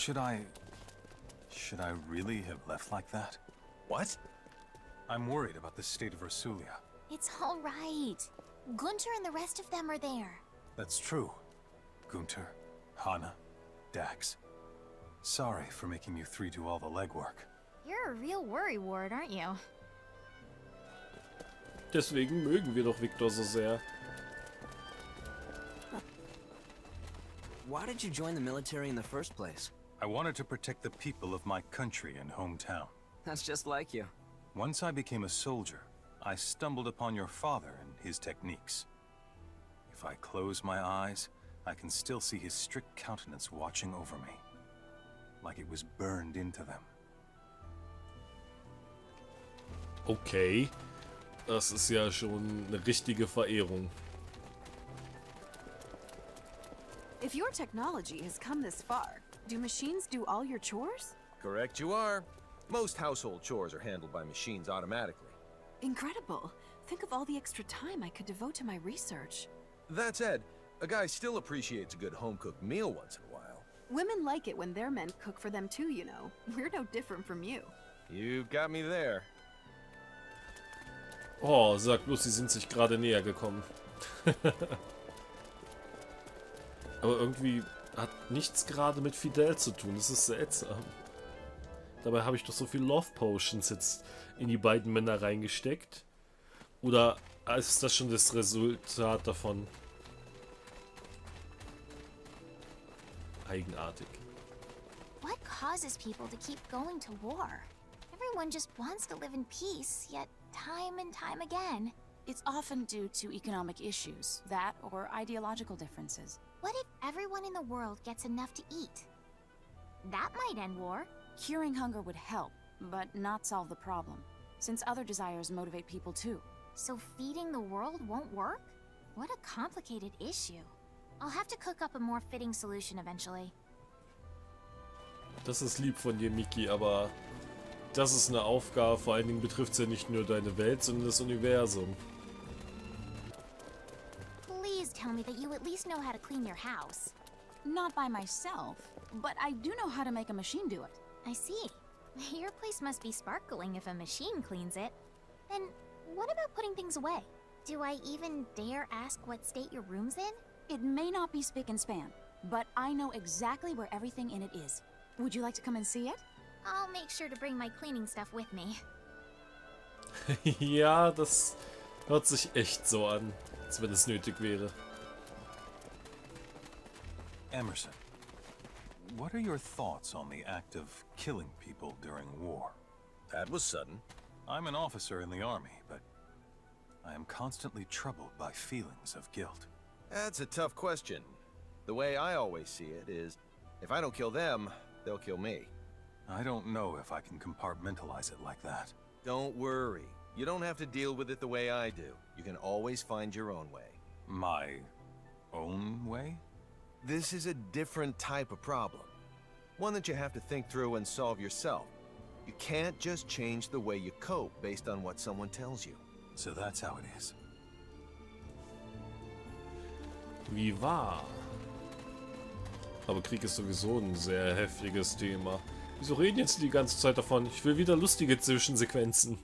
Should I really have left like that? What? I'm worried about the state of Rasulia. It's all right. Gunter and the rest of them are there. That's true. Gunter, Hana, Dax. Sorry for making you three do all the legwork. You're a real worrywart, aren't you? Deswegen mögen wir doch Victor so sehr. Why did you join the military in the first place? I wanted to protect the people of my country and hometown. That's just like you. Once I became a soldier, I stumbled upon your father and his techniques. If I close my eyes, I can still see his strict countenance watching over me, like it was burned into them. Okay, das ist ja schon eine richtige Verehrung. If your technology has come this far, do machines do all your chores? Correct you are. Most household chores are handled by machines automatically. Incredible. Think of all the extra time I could devote to my research. That said, a guy still appreciates a good home-cooked meal once in a while. Women like it when their men cook for them too, you know. We're no different from you. You got me there. Oh, sag bloß, sie sind sich gerade näher gekommen. Aber irgendwie hat nichts gerade mit Fidel zu tun. Das ist seltsam. Dabei habe ich doch so viel Love Potions jetzt in die beiden Männer reingesteckt. Oder ist das schon das Resultat davon? Eigenartig. What causes people to keep going to war? Everyone just wants to live in peace, yet time and time again. It's often due to economic issues, that or ideological differences. What if everyone in the world gets enough to eat? That might end war. Curing hunger would help, but not solve the problem, since other desires motivate people too. So feeding the world won't work? What a complicated issue. I'll have to cook up a more fitting solution eventually. Das ist lieb von dir, Miki, aber das ist eine Aufgabe. Vor allen Dingen betrifft es ja nicht nur deine Welt, sondern das Universum. Please tell me that you at least know how to clean your house. Not by myself, but I do know how to make a machine do it. I see. Your place must be sparkling if a machine cleans it. Then what about putting things away? Do I even dare ask what state your room's in? It may not be spick and span, but I know exactly where everything in it is. Would you like to come and see it? I'll make sure to bring my cleaning stuff with me. Ja, das hört sich echt so an, als wenn es nötig wäre. Emerson, what are your thoughts on the act of killing people during war? That was sudden. I'm an officer in the army, but I am constantly troubled by feelings of guilt. That's a tough question. The way I always see it is, if I don't kill them, they'll kill me. I don't know if I can compartmentalize it like that. Don't worry. You don't have to deal with it the way I do. You can always find your own way. My own way? This is a different type of problem. One that you have to think through and solve yourself. You can't just change the way you cope based on what someone tells you. So that's how it is. Wie wahr? Aber Krieg ist sowieso ein sehr heftiges Thema. Wieso reden jetzt die ganze Zeit davon? Ich will wieder lustige Zwischensequenzen.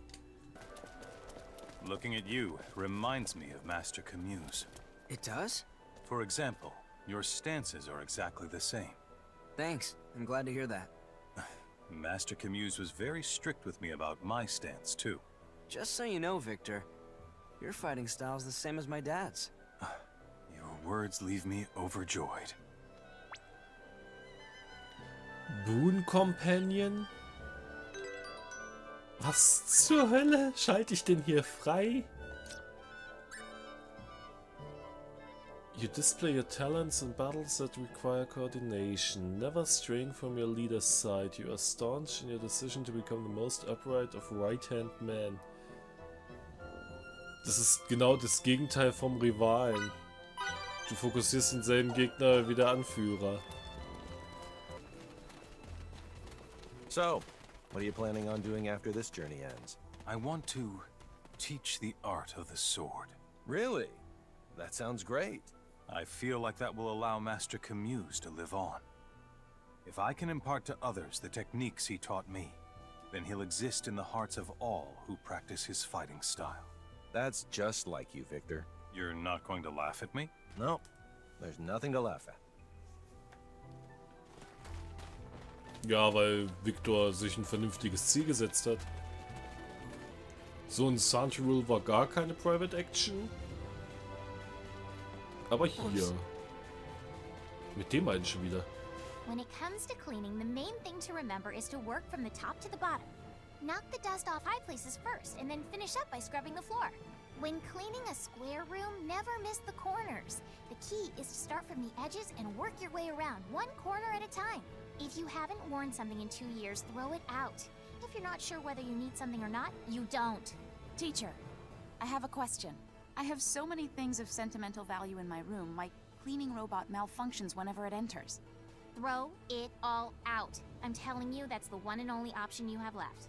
Looking at you reminds me of Master Camus. It does? For example, your stances are exactly the same. Thanks. I'm glad to hear that. Master Camus was very strict with me about my stance, too. Just so you know, Victor, your fighting style is the same as my dad's. Your words leave me overjoyed. Boon Companion? Was zur Hölle schalte ich denn hier frei? You display your talents in battles that require coordination. Never straying from your leader's side. You are staunch in your decision to become the most upright of right-hand men. Das ist genau das Gegenteil vom Rivalen. Du fokussierst denselben Gegner wie der Anführer. So, what are you planning on doing after this journey ends? I want to teach the art of the sword. Really? That sounds great. I feel like that will allow Master Camus to live on. If I can impart to others the techniques he taught me, then he'll exist in the hearts of all who practice his fighting style. That's just like you, Victor. You're not going to laugh at me? No, there's nothing to laugh at. Ja, weil Victor sich ein vernünftiges Ziel gesetzt hat. So ein Santi Rule war gar keine Private Action. Aber hier. Mit dem einen schon wieder. When it comes to cleaning, the main thing to remember is to work from the top to the bottom. Knock the dust off high places first, and then finish up by scrubbing the floor. When cleaning a square room, never miss the corners. The key is to start from the edges and work your way around, one corner at a time. If you haven't worn something in 2 years, throw it out. If you're not sure whether you need something or not, you don't. Teacher, I have a question. I have so many things of sentimental value in my room. My cleaning robot malfunctions whenever it enters. Throw it all out. I'm telling you, that's the one and only option you have left.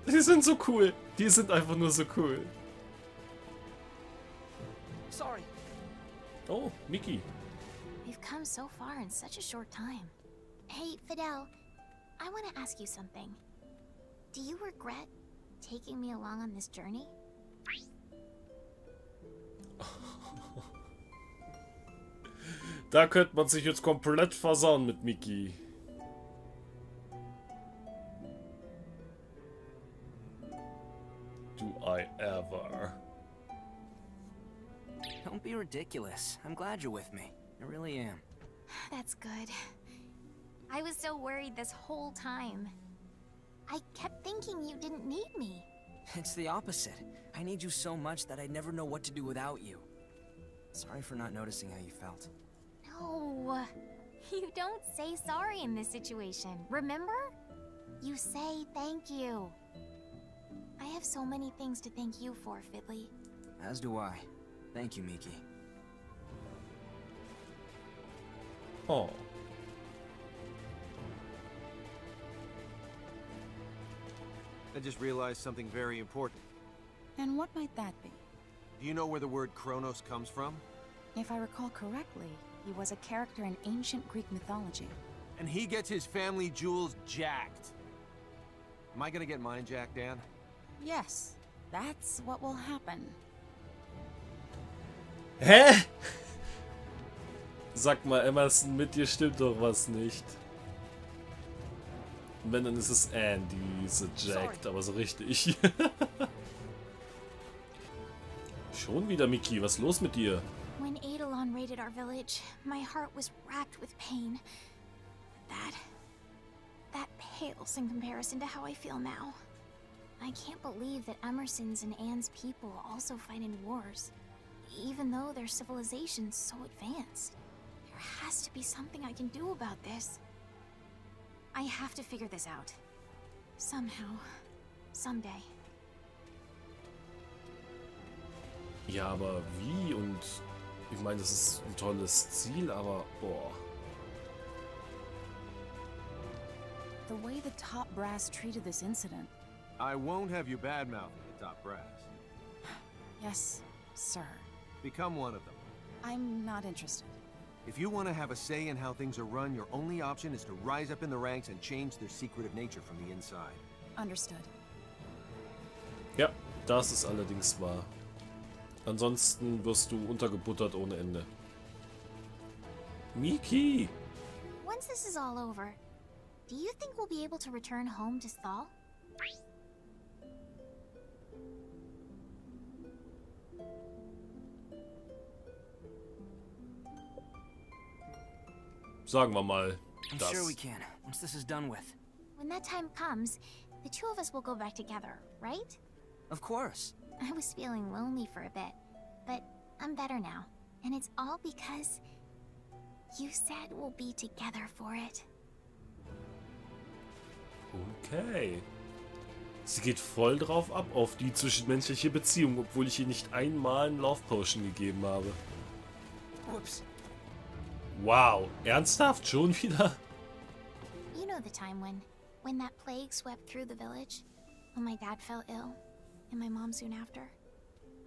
Die sind so cool. Die sind einfach nur so cool. Sorry. Oh, Miki. We've come so far in such a short time. Hey, Fidel, I want to ask you something. Do you regret taking me along on this journey? Da könnte man sich jetzt komplett versauen mit Miki. Do I ever? Don't be ridiculous. I'm glad you're with me. I really am. That's good. I was so worried this whole time. I kept thinking you didn't need me. It's the opposite. I need you so much that I'd never know what to do without you. Sorry for not noticing how you felt. No, you don't say sorry in this situation, remember? You say thank you. I have so many things to thank you for, Fidley. As do I. Thank you, Miki. Oh. I just realized something very important. And what might that be? Do you know where the word Kronos comes from? If I recall correctly, he was a character in ancient Greek mythology. And he gets his family jewels jacked. Am I gonna get mine jacked, Dan? Yes, that's what will happen. Hä? Sag mal, Emerson, mit dir stimmt doch was nicht. Und wenn, dann ist es Anne, die so jackt, aber so richtig. Schon wieder, Miki, was ist los mit dir? When Eidolon raided our village, my heart was racked with pain. That pales in comparison to how I feel now. I can't believe that Emerson's and Anne's people also fight in wars, even though their civilization's so advanced. There has to be something I can do about this. I have to figure this out. Somehow. Someday. Ja, aber wie? Und ich meine, das ist ein tolles Ziel, aber boah. The way the top brass treated this incident. I won't have you badmouthing the top brass. Yes, sir. Become one of them. I'm not interested. If you want to have a say in how things are run, your only option is to rise up in the ranks and change their secretive nature from the inside. Understood. Ja, das ist allerdings wahr. Ansonsten wirst du untergebuttert ohne Ende. Miki! Once this is all over, do you think we'll be able to return home to Sthal? Sagen wir mal, I'm das. sure we can, once this is done with. When that time comes, the two of us will go back together, right? Of course. I was feeling lonely for a bit, but I'm better now. And it's all because you said we'll be together for it. Okay. Sie geht voll drauf ab auf die zwischenmenschliche Beziehung, obwohl ich ihr nicht einmal einen Love Potion gegeben habe. Whoops. Wow, ernsthaft schon wieder? You know the time when that plague swept through the village? When my dad fell ill, and my mom soon after?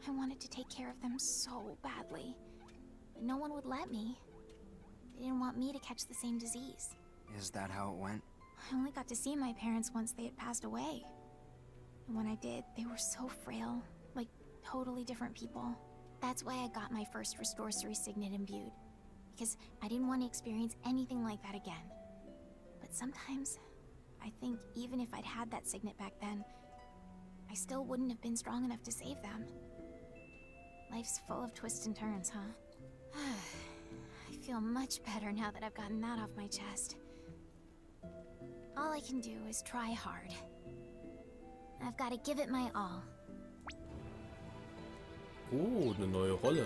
I wanted to take care of them so badly, but no one would let me. They didn't want me to catch the same disease. Is that how it went? I only got to see my parents once they had passed away. And when I did, they were so frail, like totally different people. That's why I got my first Restorestory Signet imbued. Because I didn't want to experience anything like that again. But sometimes, I think even if I'd had that signet back then, I still wouldn't have been strong enough to save them. Life's full of twists and turns, huh? I feel much better now that I've gotten that off my chest. All I can do is try hard. I've got to give it my all. Oh, eine neue Rolle.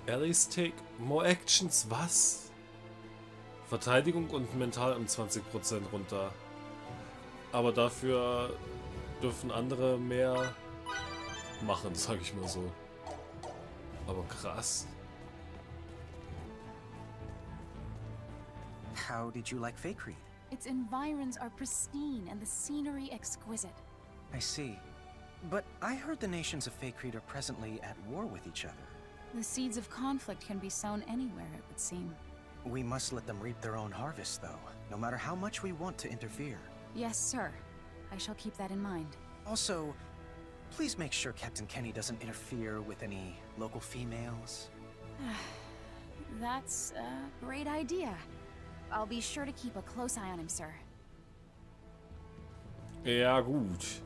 Allies take more actions, was? Verteidigung und mental um 20% runter. Aber dafür dürfen andere mehr machen, sag ich mal so. Aber krass. How did you like Fakecrete? Its environs are pristine and the scenery exquisite. I see. But I heard the nations of Fakecrete are presently at war with each other. The seeds of conflict can be sown anywhere, it would seem. We must let them reap their own harvest, though, no matter how much we want to interfere. Yes, sir. I shall keep that in mind. Also, please make sure Captain Kenny doesn't interfere with any local females. That's a great idea. I'll be sure to keep a close eye on him, sir. Ja gut.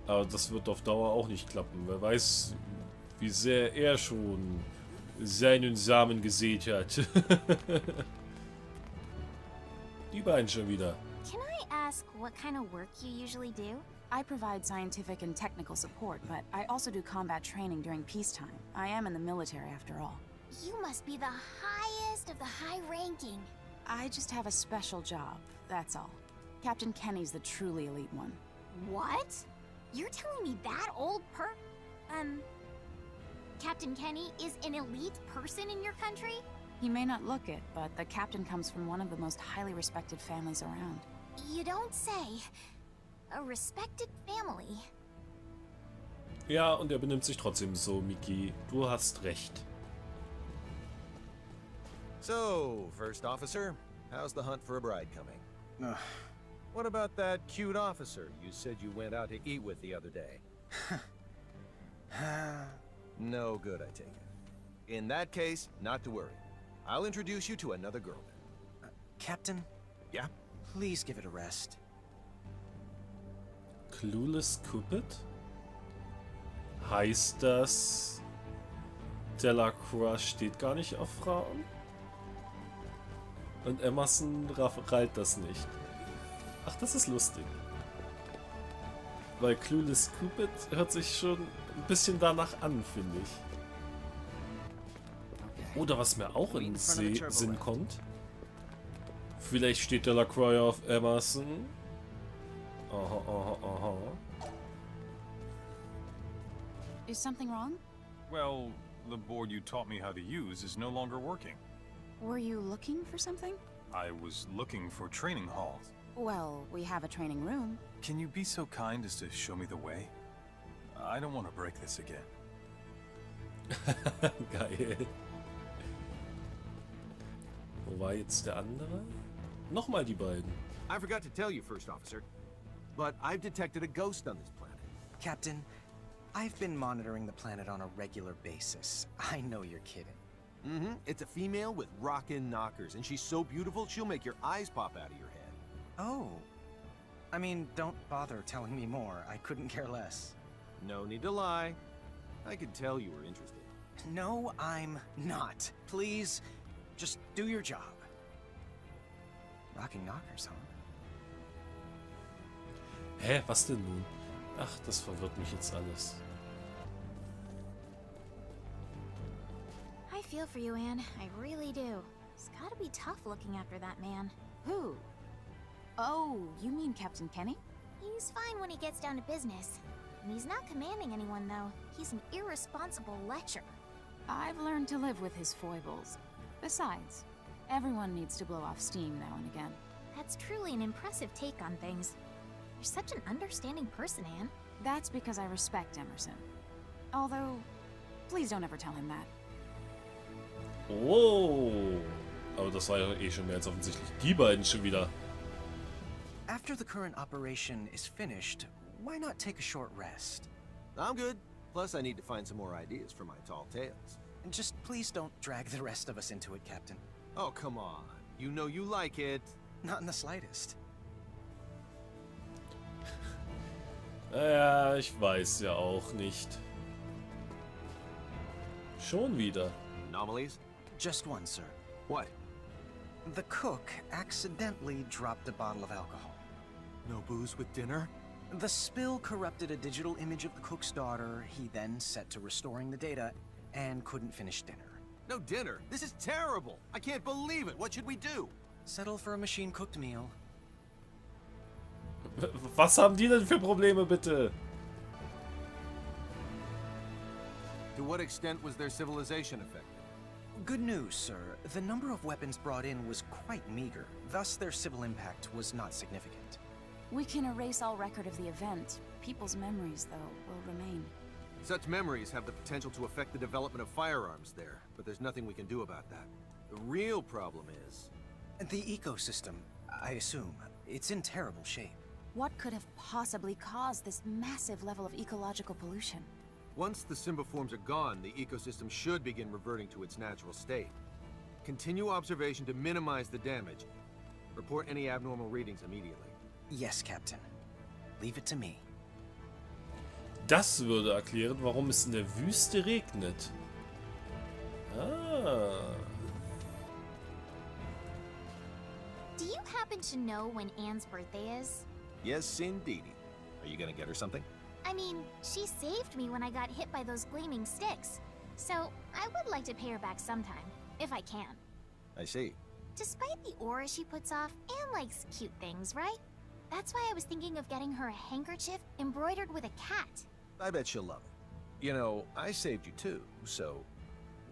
Aber das wird auf Dauer auch nicht klappen. Wer weiß, wie sehr er schon seinen Samen gesät hat. Die beiden schon wieder. Can I ask what kind of work you usually do? I provide scientific and technical support, but I also do combat training during peacetime. I am in the military after all. You must be the highest of the high-ranking. I just have a special job, that's all. Captain Kenny's the truly elite one. What? You're telling me that old Captain Kenny is an elite person in your country? He may not look it, but the captain comes from one of the most highly respected families around. You don't say. A respected family. Ja, und er benimmt sich trotzdem so, Miki. Du hast recht. So, first officer, how's the hunt for a bride coming? What about that cute officer you said you went out to eat with the other day? No good, I take it. In that case, not to worry. I'll introduce you to another girl. Captain? Yeah? Please give it a rest. Clueless Cupid? Heißt das, Delacroix steht gar nicht auf Frauen? Und Emerson reilt das nicht. Ach, das ist lustig. Weil Clueless Cupid hört sich schon ein bisschen danach an, finde ich. Oder was mir auch in den Sinn kommt. Vielleicht steht Delacroix auf Emerson. Aha, aha, aha. Is something wrong? Well, the board you taught me how to use is no longer working. Were you looking for something? I was looking for training halls. Well, we have a training room. Can you be so kind as to show me the way? I don't want to break this again. Geil. Wo war jetzt der andere? Nochmal die beiden. I forgot to tell you, first officer, but I've detected a ghost on this planet. Captain, I've been monitoring the planet on a regular basis. I know you're kidding. Mm-hmm. It's a female with rockin' knockers, and she's so beautiful she'll make your eyes pop out of your head. Oh. I mean, don't bother telling me more. I couldn't care less. No need to lie. I could tell you were interested. No, I'm not. Please, just do your job. Rocking knockers, huh? Hä, was denn nun? Ach, das verwirrt mich jetzt alles. I feel for you, Anne. I really do. It's gotta be tough looking after that man. Who? Oh, you mean Captain Kenny? He's fine when he gets down to business. And he's not commanding anyone, though. He's an irresponsible lecher. I've learned to live with his foibles. Besides, everyone needs to blow off steam now and again. That's truly an impressive take on things. You're such an understanding person, Anne. That's because I respect Emerson. Although, please don't ever tell him that. Oh. Aber das war ja eh schon mehr als offensichtlich. Die beiden schon wieder. After the current operation is finished, why not take a short rest? I'm good. Plus, I need to find some more ideas for my tall tales. And just please don't drag the rest of us into it, Captain. Oh, come on. You know you like it. Not in the slightest. Ja, ich weiß ja auch nicht. Schon wieder. Anomalies? Just one, sir. What? The cook accidentally dropped a bottle of alcohol. No booze with dinner? The spill corrupted a digital image of the cook's daughter. He then set to restoring the data and couldn't finish dinner. No dinner? This is terrible! I can't believe it! What should we do? Settle for a machine-cooked meal. Was haben die denn für Probleme, bitte? To what extent was their civilization affected? Good news, sir. The number of weapons brought in was quite meager. Thus, their civil impact was not significant. We can erase all record of the event. People's memories, though, will remain. Such memories have the potential to affect the development of firearms there, but there's nothing we can do about that. The real problem is... The ecosystem, I assume, it's in terrible shape. What could have possibly caused this massive level of ecological pollution? Once the symbiforms are gone, the ecosystem should begin reverting to its natural state. Continue observation to minimize the damage. Report any abnormal readings immediately. Yes, Captain. Leave it to me. Das würde erklären, warum es in der Wüste regnet. Ah. Do you happen to know when Anne's birthday is? Yes, indeedy. Are you gonna get her something? I mean, she saved me when I got hit by those gleaming sticks. So, I would like to pay her back sometime, if I can. I see. Despite the aura she puts off, Anne likes cute things, right? That's why I was thinking of getting her a handkerchief embroidered with a cat. I bet she'll love it. You know, I saved you too, so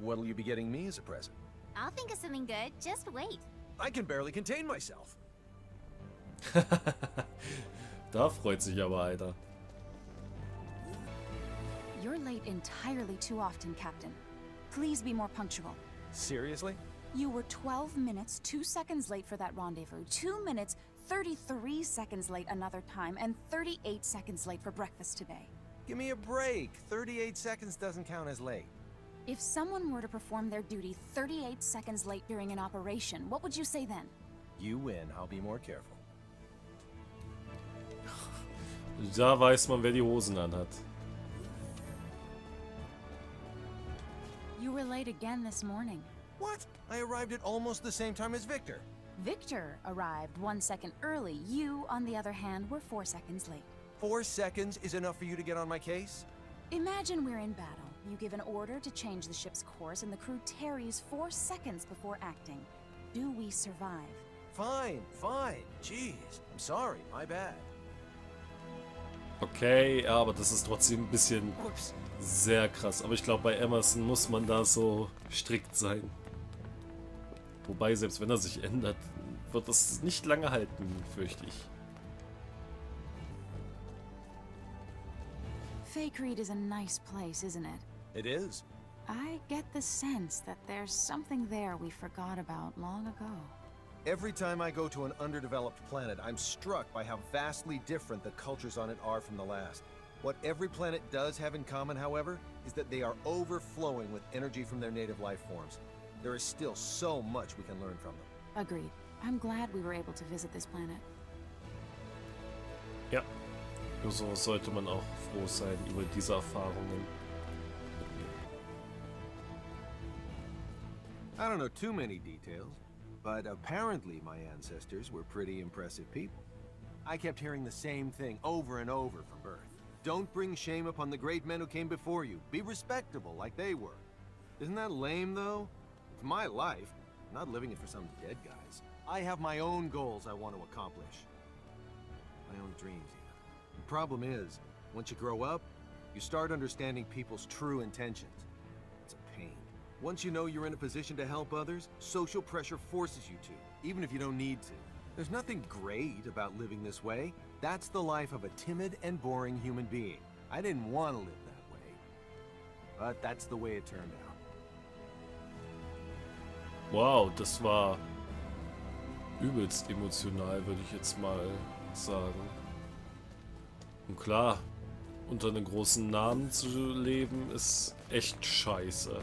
what'll you be getting me as a present? I'll think of something good, just wait. I can barely contain myself. Da freut sich aber einer. You're late entirely too often, Captain. Please be more punctual. Seriously? You were 12 minutes, 2 seconds late for that rendezvous, 2 minutes, 33 seconds late another time, and 38 seconds late for breakfast today. Give me a break. 38 seconds doesn't count as late. If someone were to perform their duty 38 seconds late during an operation, what would you say then? You win, I'll be more careful. Da weiß man, wer die Hosen anhat. You were late again this morning. What? I arrived at almost the same time as Victor. Victor arrived 1 second early. You, on the other hand, were 4 seconds late. 4 seconds is enough for you to get on my case? Imagine we're in battle. You give an order to change the ship's course, and the crew tarries 4 seconds before acting. Do we survive? Fine, fine. Jeez, I'm sorry, my bad. Okay, aber das ist trotzdem ein bisschen sehr krass. Aber ich glaube, bei Emerson muss man da so strikt sein. Wobei, selbst wenn er sich ändert, wird das nicht lange halten, fürchte ich. Fake Reed is a nice place, isn't it? It is. I get the sense that there's something there we forgot about long ago. Every time I go to an underdeveloped planet, I'm struck by how vastly different the cultures on it are from the last. What every planet does have in common, however, is that they are overflowing with energy from their native life forms. There is still so much we can learn from them. Agreed. I'm glad we were able to visit this planet. Ja, so sollte man auch froh sein über diese Erfahrungen. I don't know too many details, but apparently my ancestors were pretty impressive people. I kept hearing the same thing over and over from birth. Don't bring shame upon the great men who came before you. Be respectable like they were. Isn't that lame, though? It's my life. I'm not living it for some dead guys. I have my own goals I want to accomplish. My own dreams, even. The problem is, once you grow up, you start understanding people's true intentions. It's a pain. Once you know you're in a position to help others, social pressure forces you to, even if you don't need to. There's nothing great about living this way. That's the life of a timid and boring human being. I didn't want to live that way. But that's the way it turned out. Wow, das war übelst emotional, würde ich jetzt mal sagen. Und klar, unter einem großen Namen zu leben, ist echt scheiße.